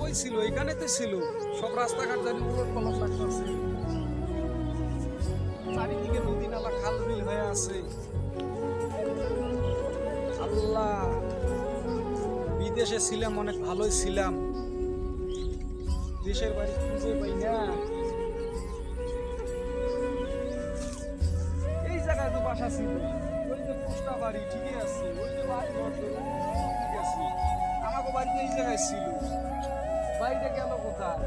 কই ছিল? এখানে তো ছিল। সব রাস্তাঘাট জানি উলট পালট লাগতেছে, চারিদিকে নদী নালা খাল বিল হয়ে আছে। আল্লাহ, বিদেশে ছিলাম, অনেক ভালোই ছিলাম, দেশের বাড়ি খুঁজে পাই না। এই জায়গায় তো বাসা ছিল, ওই যে পোস্টা বাড়ি ঠিকই আছে, ওই যে বাড়ি ঘর ঠিক আছে, আমাকে বাড়িতে এই জায়গায় ছিল। বাড়িটা গেল কোথায়?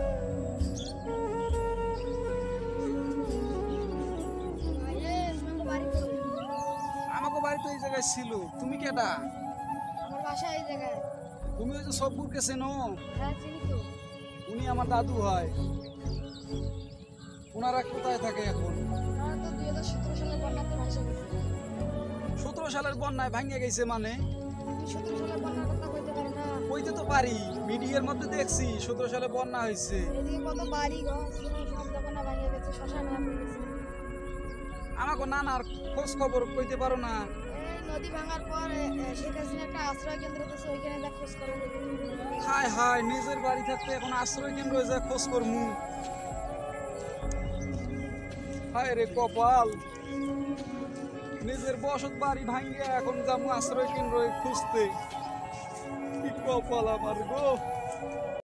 আমাকে বাড়ি তো এই জায়গায় ছিল। তুমি কেডা? আমার বাসা এই জায়গায়। তুমি ওই যে সব্বুরকে চেনো? হ্যাঁ চিনি তো। উনি আমার দাদু হয়। ওনারা কোথায় থাকে এখন? ওরা তো 2017 সালের বন্যাতে ভাসে গেছে। 17 সালের বন্যায় ভাঙে গেছে মানে? 17 সালের বন্যার কথা কইতে পারে না। কইতে তো পারি, মিডিয়ার মধ্যে দেখছি 17 সালে বন্যা হয়েছে। এদিকে কত বাড়ি ঘর ছিল, সব দোকানে ভাঙে গেছে, শ্মশান হয়ে গেছে। আমাকে নানার খোঁজ খবর কইতে পারো না? এই নদী ভাঙার পর শেখ হাসিনা একটা আশ্রয় কেন্দ্র দিয়েছে, ওইখানে যা খোঁজ করে দেখি। হায় হায়, নিজের বাড়ি থাকতে এখন আশ্রয় কেন্দ্রে যা খোঁজ করমু। হায় রে কপাল, নিজের বসত বাড়ি ভাঙ্গে এখন যাবো আশ্রয় কেন্দ্র খুঁজতে। কি কপাল আমার গো।